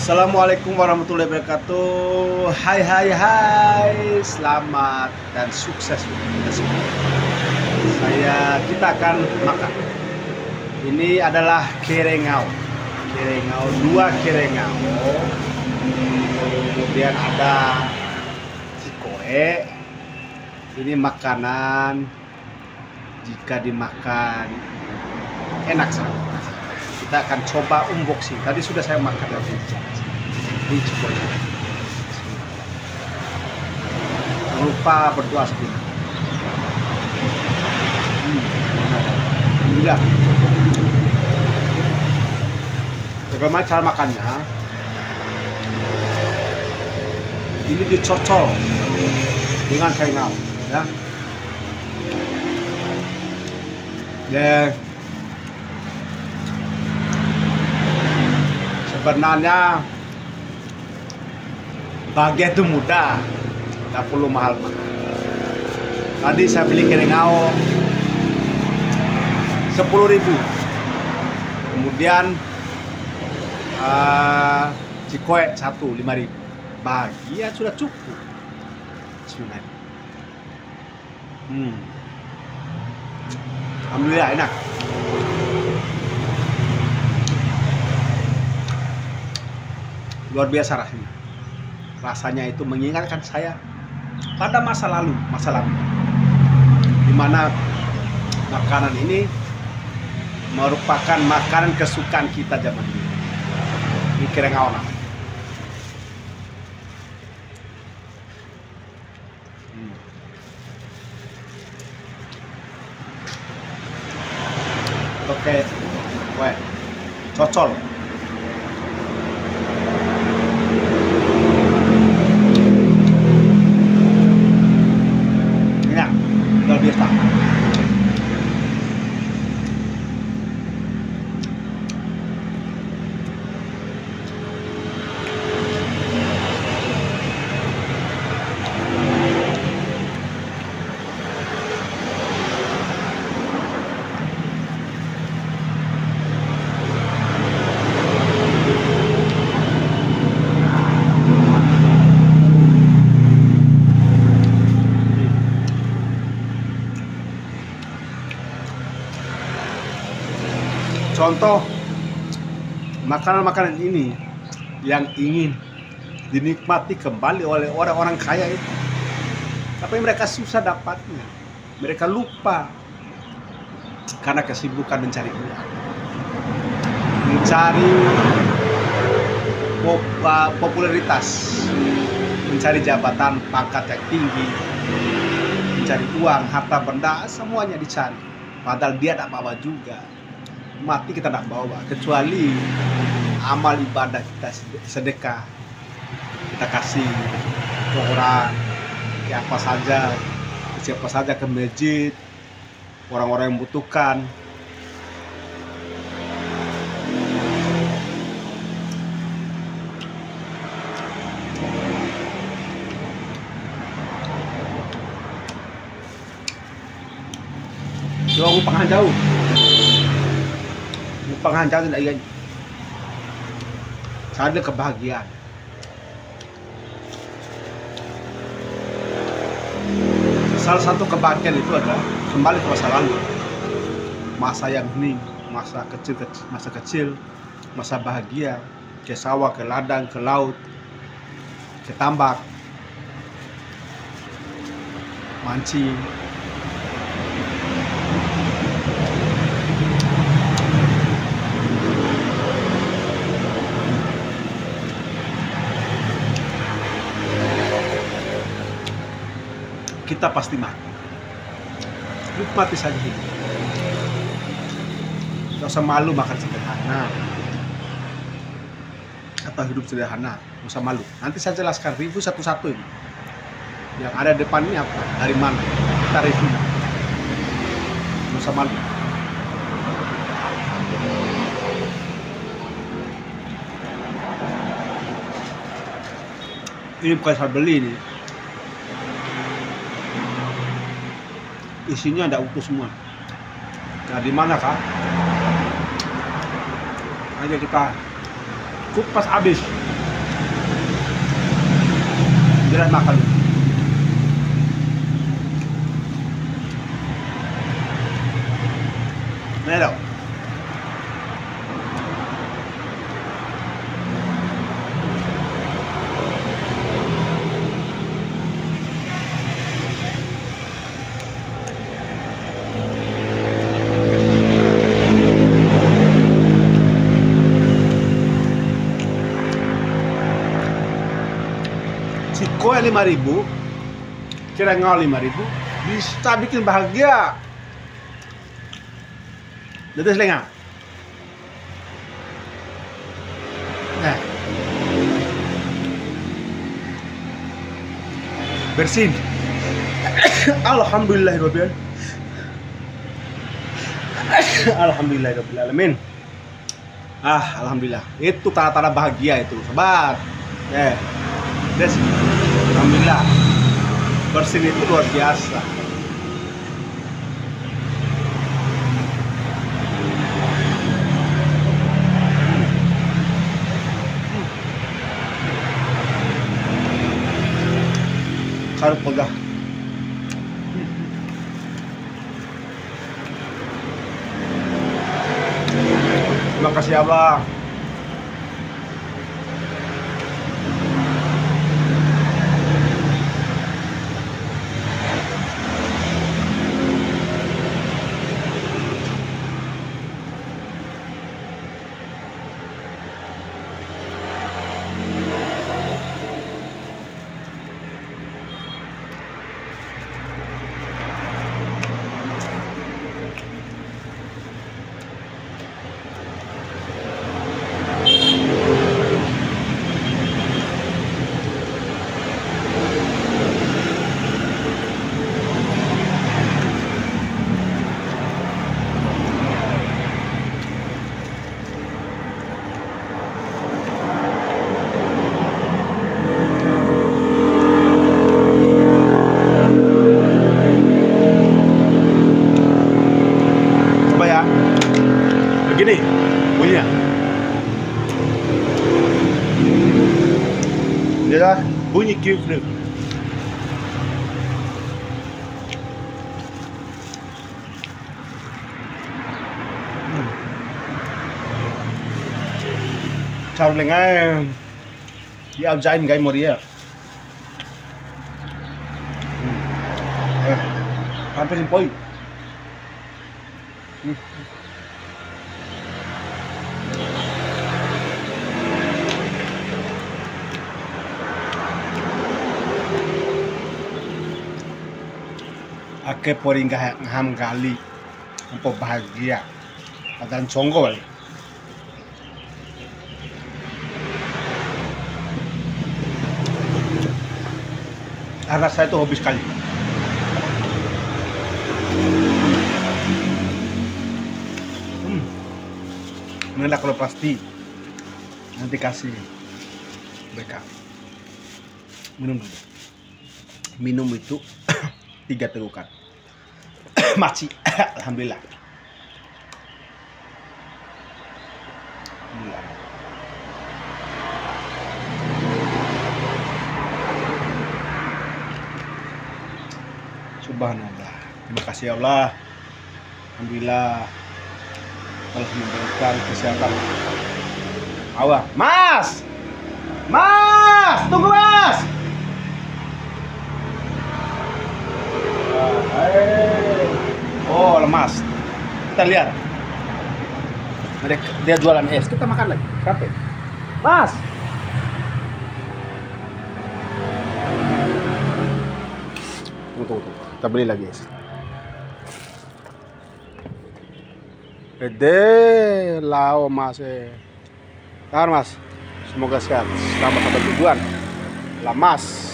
Assalamualaikum warahmatullahi wabarakatuh. Hai, selamat dan sukses untuk kita semua. Kita akan makan. Ini adalah kerengau, dua kerengau. Kemudian ada cikoe. Ini makanan jika dimakan enak sekali. Kita akan coba unboxing. Tadi sudah saya makan dari ini cikoe. Jangan lupa berdoa sebelum. Alhamdulillah. Bagaimana cara makannya? Ini dicocol dengan kerengau, ya. Dan sebenarnya bahagia itu mudah, tak perlu mahal-mahal. Tadi saya beli kerengau 10.000, kemudian cikoe 5.000. Bahagia sudah cukup. Bismillah. Alhamdulillah enak. Luar biasa rasanya. Rasanya itu mengingatkan saya pada masa lalu, di mana makanan ini merupakan makanan kesukaan kita zaman dulu. Ini kerengau namanya. Oke, cocol. Enak, luar biasa. Contoh makanan-makanan ini yang ingin dinikmati kembali oleh orang-orang kaya itu, tapi mereka susah dapatnya. Mereka lupa karena kesibukan mencari uang, mencari popularitas, mencari jabatan pangkat yang tinggi, mencari uang, harta benda, semuanya dicari. Padahal dia tidak bawa juga. Mati kita tidak bawa, kecuali amal ibadah kita, sedekah kita kasih ke orang, ke siapa saja, ke masjid, orang-orang yang membutuhkan. Coba aku pangan jauh. Penghancatan tidak ingin. Ada kebahagiaan. Salah satu kebahagiaan itu adalah kembali ke masa lalu, masa yang hening, masa kecil, masa bahagia, ke sawah, ke ladang, ke laut, ke tambak, mancing. Kita pasti mati. Nikmati saja hidup. Gak usah malu makan sederhana atau hidup sederhana. Gak usah malu. Nanti saya jelaskan review satu-satu ini. Yang ada depan ini apa? Dari mana? Kita review. Gak usah malu. Ini bukan saya beli ini. Isinya ada utuh semua. Nah, di mana kah? Aja kita kupas habis. Berat makan. Nah, si kue 5.000, cirengau 5.000 bisa bikin bahagia. Jadi selengah. Nah, bersin. Alhamdulillahirobbil. Alhamdulillahirobbil alamin. Alhamdulillah. Itu tanda-tanda bahagia itu, sobat. Des. Alhamdulillah. Bersin itu luar biasa. Harus pegang. Terima kasih Abang. Begini bunyinya. Dia bunyi keyboard. Chào lên ngay đi ao dайн ngay một đi à. Hampir simpoi. Ake poringa ngam gali untuk bahagia dan songgol. Karena saya itu hobi sekali. Mengenai kalau pasti nanti kasih mereka minum dulu. Minum itu 3 tegukan. Maci. Alhamdulillah. Alhamdulillah. Subhanallah. Terima kasih ya Allah. Alhamdulillah telah memberikan kesehatan. Awak, Mas. Mas, tunggu Mas. Oh, lemas. Kita lihat. Dia jualan es. Kita makan lagi. Capek. Mas. Tunggu. Kita beli lagi es. Gede lao Mas. Tahan Mas. Semoga sehat. Selamat sampai tujuan. Lamas.